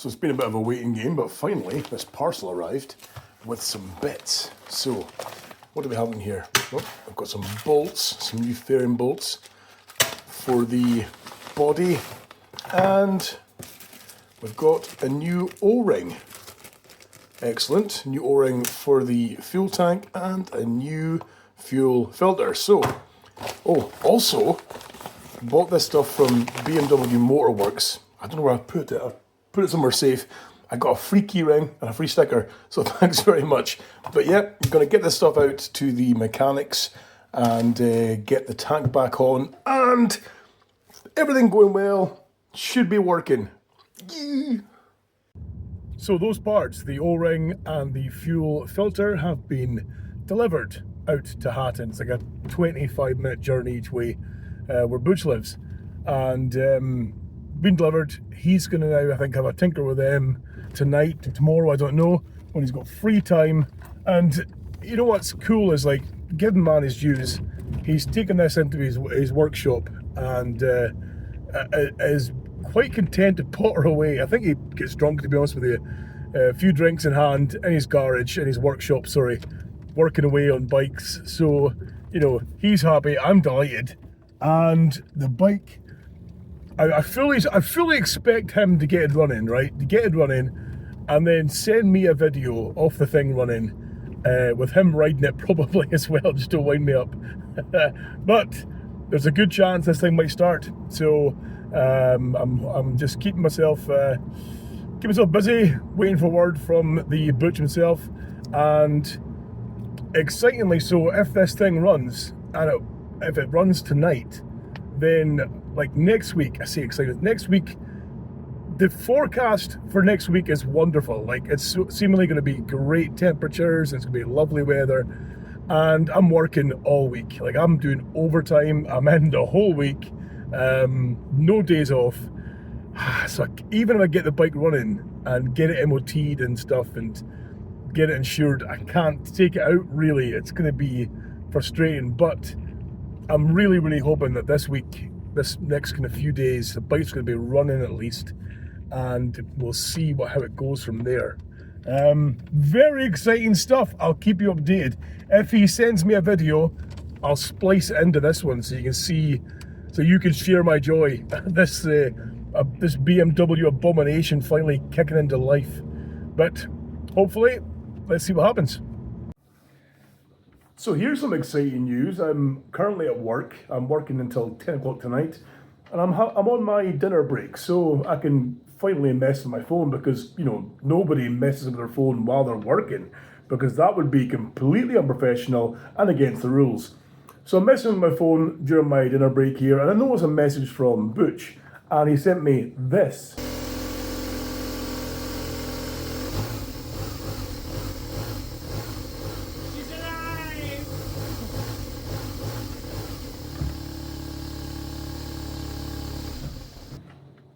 So it's been a bit of a waiting game, but finally this parcel arrived with some bits. So what do we have in here? Oh, I've got some bolts, some new fairing bolts for the body, and we've got a new O-ring. Excellent, new O-ring for the fuel tank and a new fuel filter. So, oh, also bought this stuff from BMW Motorworks. I don't know where I put it. I put it somewhere safe. I got a free key ring and a free sticker, so thanks very much. But yeah, I'm going to get this stuff out to the mechanics and get the tank back on, and everything going well, should be working. Yeah. So those parts, the O-ring and the fuel filter, have been delivered out to Hatton. It's like a 25-minute journey each way where Butch lives, and been delivered. He's going to now, I think, have a tinker with them tonight or tomorrow, I don't know, when he's got free time. And you know what's cool is, like, giving man his dues, he's taken this into his workshop and is quite content to potter away. I think he gets drunk, to be honest with you. A few drinks in hand in his garage, in his workshop, sorry, working away on bikes. So, you know, he's happy, I'm delighted. And the bike, I fully expect him to get it running, right? To get it running, and then send me a video of the thing running, with him riding it probably as well, just to wind me up. But there's a good chance this thing might start. So I'm just keeping myself busy, waiting for word from the Butch himself. And excitingly so, if this thing runs, and if it runs tonight, then like next week, I say excited, next week, the forecast for next week is wonderful. Like, it's seemingly going to be great temperatures, it's going to be lovely weather, and I'm working all week. Like, I'm doing overtime, I'm in the whole week, no days off. So even if I get the bike running and get it MOT'd and stuff and get it insured, I can't take it out really. It's going to be frustrating, but I'm really, really hoping that this week, this next kind of few days, the bike's going to be running at least, and we'll see how it goes from there. Very exciting stuff. I'll keep you updated. If he sends me a video, I'll splice it into this one so you can see, so you can share my joy. This BMW abomination finally kicking into life. But hopefully, let's see what happens. So here's some exciting news. I'm currently at work. I'm working until 10 o'clock tonight, and I'm on my dinner break, so I can finally mess with my phone, because, you know, nobody messes with their phone while they're working, because that would be completely unprofessional and against the rules. So I'm messing with my phone during my dinner break here, and I noticed a message from Butch, and he sent me this.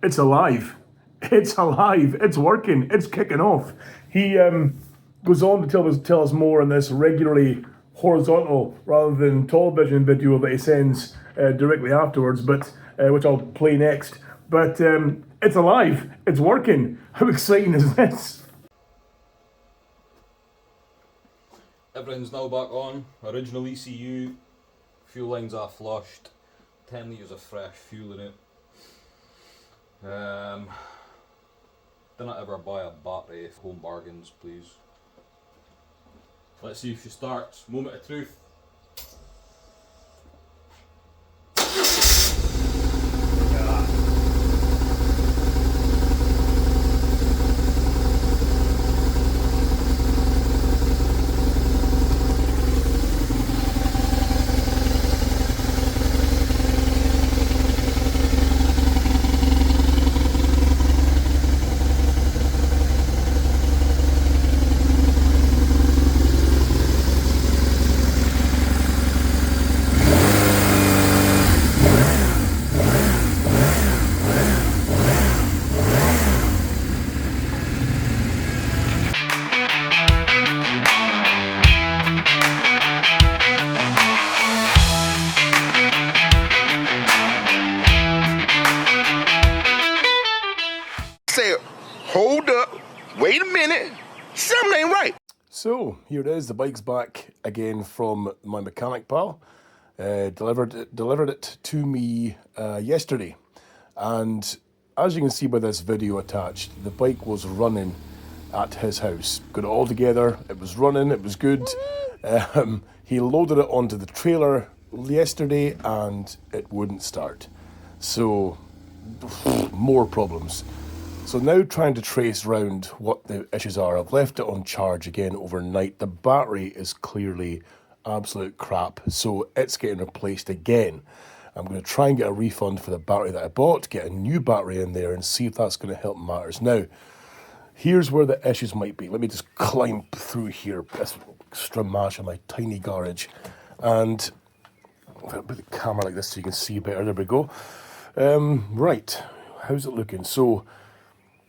It's alive. It's alive. It's working. It's kicking off. He goes on to tell us more in this regularly horizontal rather than tall vision video that he sends directly afterwards, but which I'll play next. But it's alive. It's working. How exciting is this? Everything's now back on. Original ECU. Fuel lines are flushed. 10 litres of fresh fuel in it. Do not ever buy a battery if home bargains, please. Let's see if she starts. Moment of truth. So here it is, the bike's back again from my mechanic pal. Delivered it to me yesterday, and as you can see by this video attached, the bike was running at his house. Got it all together, it was running, it was good. He loaded it onto the trailer yesterday and it wouldn't start. So, more problems. So now trying to trace round what the issues are. I've left it on charge again overnight. The battery is clearly absolute crap, so it's getting replaced again. I'm going to try and get a refund for the battery that I bought, get a new battery in there and see if that's going to help matters. Now, here's where the issues might be. Let me just climb through here, this extra mash in my tiny garage. And I'll put the camera like this so you can see better. There we go. Right, how's it looking? So,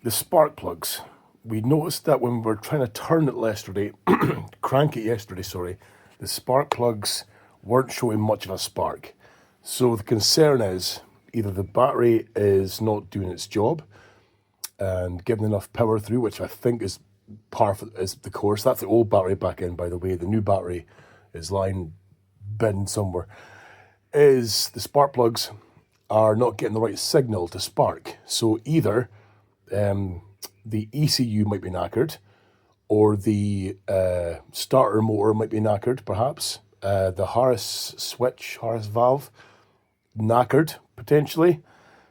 the spark plugs. We noticed that when we were trying to turn it yesterday, crank it yesterday, sorry, the spark plugs weren't showing much of a spark. So the concern is either the battery is not doing its job and giving enough power through, which I think is is the course. That's the old battery back in, by the way. The new battery is lying bin somewhere. Is the spark plugs are not getting the right signal to spark. So either the ECU might be knackered, or the starter motor might be knackered, perhaps. The Harris switch, Harris valve, knackered, potentially.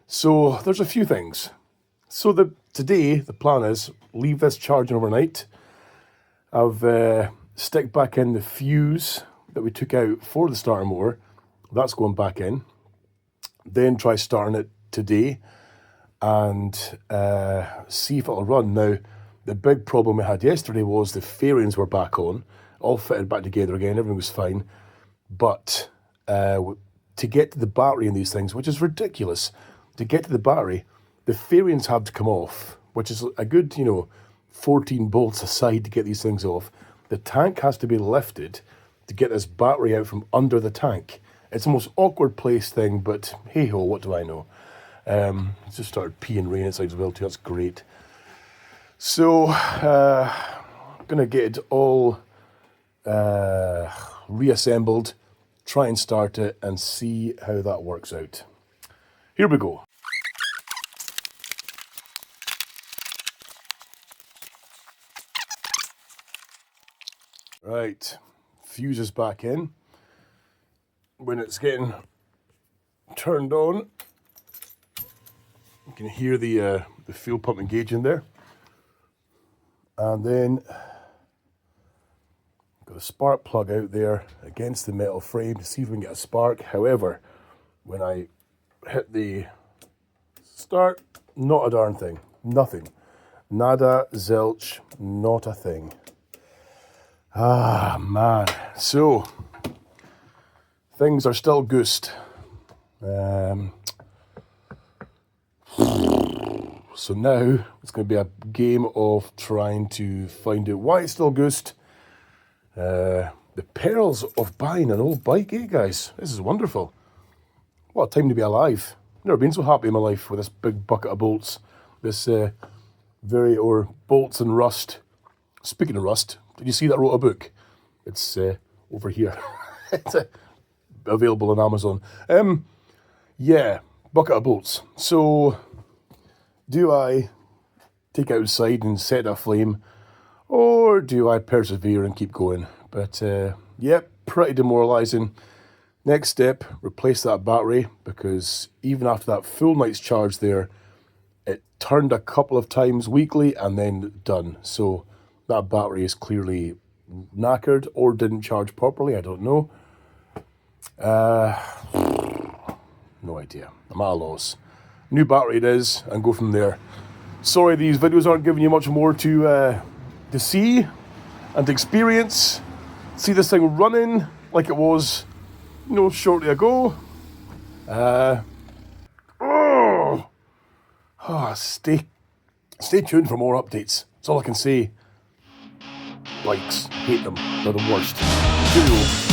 So there's a few things. So today, the plan is, leave this charging overnight. I've stick back in the fuse that we took out for the starter motor. That's going back in. Then try starting it today and see if it'll run. Now, the big problem we had yesterday was the fairings were back on, all fitted back together again, everything was fine. But to get to the battery in these things, which is ridiculous, to get to the battery, the fairings had to come off, which is a good, 14 bolts aside to get these things off. The tank has to be lifted to get this battery out from under the tank. It's the most awkward place thing, but hey-ho, what do I know? It's just started peeing rain inside as well too, that's great. So, I'm going to get it all reassembled, try and start it, and see how that works out. Here we go. Right, fuse is back in. When it's getting turned on, you can hear the fuel pump engaging there. And then got a spark plug out there against the metal frame to see if we can get a spark. However, when I hit the start, not a darn thing. Nothing. Nada, zilch, not a thing. Ah, man. So, things are still goosed. So now it's going to be a game of trying to find out why it's still goosed. The perils of buying an old bike, guys? This is wonderful. What a time to be alive. Never been so happy in my life with this big bucket of bolts. This bolts and rust. Speaking of rust, did you see that I wrote a book? It's over here. It's available on Amazon. Yeah, bucket of bolts. So, do I take it outside and set it aflame, or do I persevere and keep going? But, yep, pretty demoralising. Next step, replace that battery, because even after that full night's charge there, it turned a couple of times weekly and then done. So that battery is clearly knackered or didn't charge properly, I don't know. No idea. I'm at a loss. New battery it is, and go from there. Sorry these videos aren't giving you much more to see and experience. See this thing running like it was, shortly ago. Stay tuned for more updates. That's all I can say. Bikes, hate them. They're the worst. Cheerio.